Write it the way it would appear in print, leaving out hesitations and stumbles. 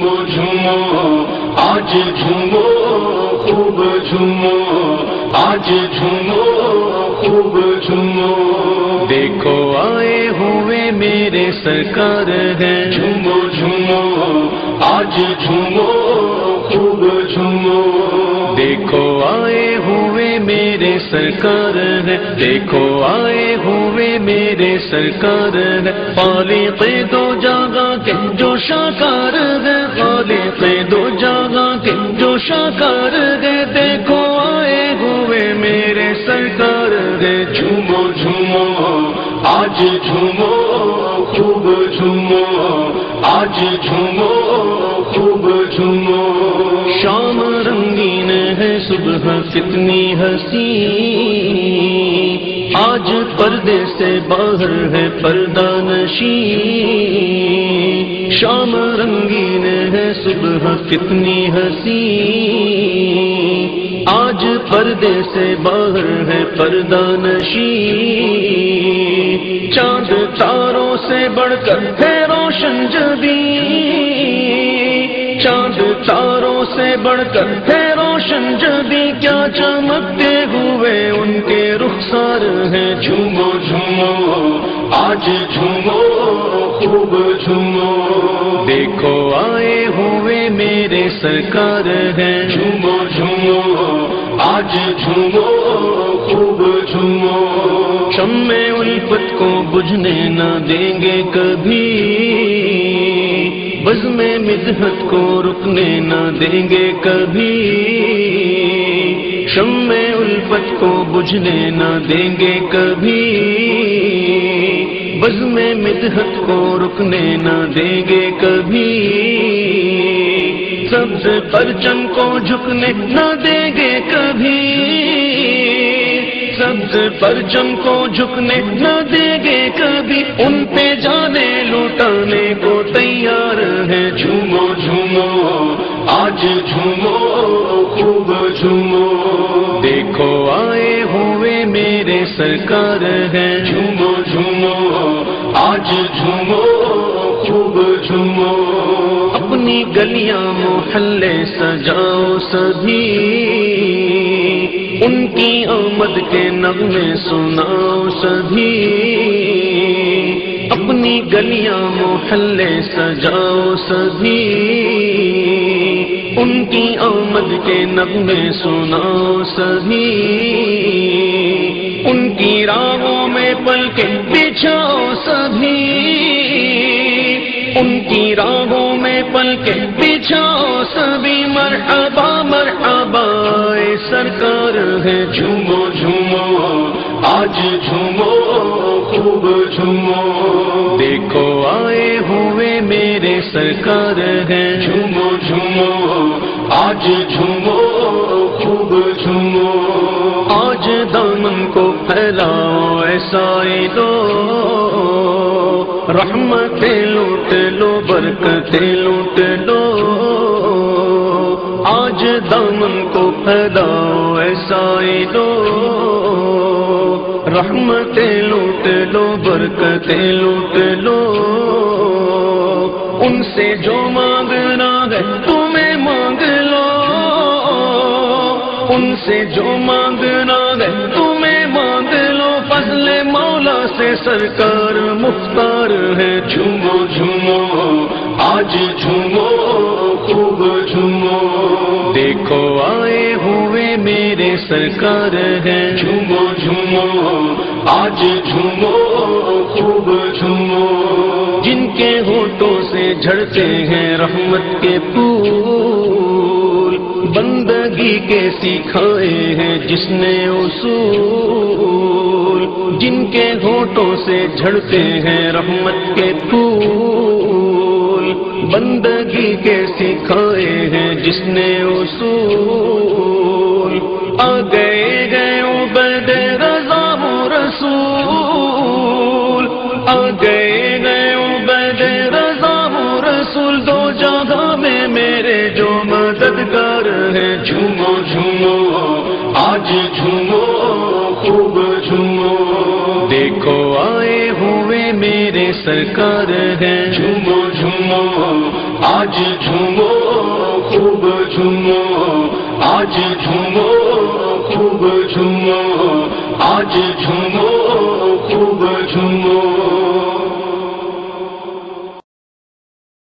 جھومو آج جھومو خوب جھومو آج جھومو خوب جھومو دیکھو آئے ہوئے میرے سرکار ہیں جھومو جھومو آج جھومو خوب جھومو دیکھو آئے ہوئے میرے سرکار ہیں دیکھو آئے ہوئے میرے سرکار ہیں خالق دو جہاں کے جو شاکار ہے خالق دو جہاں کے جو شاکار ہے دیکھو آئے ہوئے میرے سرکار ہے جھومو جھومو آج جھومو خوب جھومو آج جھومو خوب جھومو شام رنگین ہے صبح کتنی ہنسی آج پردے سے باہر ہے پردہ نشی شام رنگین ہے صبح کتنی ہنسی آج پردے سے باہر ہے پردہ نشی چاند تاروں سے بڑھ کر ہے روشن جبی چاند تاروں سے بڑھ کر ہے روشن جبی کیا چمکتے ہوئے ان کے رخسار ہیں جھومو جھومو آج جھومو خوب جھومو دیکھو آئے ہوئے میرے سرکار ہیں جھومو جھومو آج جھومو خوب جھومو شمع الفت کو بجھنے نہ دیں گے کبھی بزم مدحت کو رکنے نہ دیں گے کبھی شمع الفت کو بجھنے نہ دیں گے کبھی بزم مدحت کو رکنے نہ دیں گے کبھی سبز پرچم کو جھکنے نہ دیں گے کبھی سبز پرچم کو جھکنے نہ دیں گے کبھی ان پہ جانے لوٹانے کو تیار ہے جھومو جھومو آج جھومو خوب جھومو دیکھو آئے ہوئے میرے سرکار ہیں جھومو جھومو آج جھومو خوب جھومو اپنی گلیاں محلے سجاؤ سبھی ان کی آمد کے نغمے سناؤ سبھی اپنی گلیاں محلے سجاؤ سبھی ان کی آمد کے نغمے سناؤ سبھی ان کی راہوں میں پل کے بچھاؤ سبھی ان کی راہوں میں پل کے بچھاؤ سبھی مرحبا مرحبا اے سرکار ہے جھومو جھومو آج جھومو خوب جھومو دیکھو آئے ہوئے میرے سرکار ہیں جھومو جھومو آج جھومو خوب جھومو آج دامن کو پھیلاؤ ایسا دو رحمتیں لوٹ لو برکتیں لوٹ لو آج دامن کو پھیلاؤ ایسا دو رحمتیں لوٹ لو برکتیں لوٹ لو ان سے جو مانگنا ہے تمہیں مانگ لو ان سے جو مانگنا ہے تمہیں مانگ لو فضل مولا سے سرکار مختار ہے جھومو جھومو آج جھومو خوب جھومو دیکھو آئے ہوئے میرے سرکار ہیں جھومو جھومو آج جھومو خوب جھومو جن کے ہونٹوں سے جھڑتے ہیں رحمت کے پھول بندگی کے سکھائے ہیں جس نے اصول جن کے ہونٹوں سے جھڑتے ہیں رحمت کے پھول بندگی کے سکھائے ہیں جس نے اصول آ گئے گئے عبید رضا رسول آ گئے گئے عبید رضا رسول دو جگہ میں میرے جو مددگار ہیں جھومو جھومو آج جھومو خوب جھومو دیکھو آئے ہوئے میرے سرکار ہیں جھومو جھومو آج جھومو خوب جھومو آج جھومو خوب جھومو آج جھومو خوب جھومو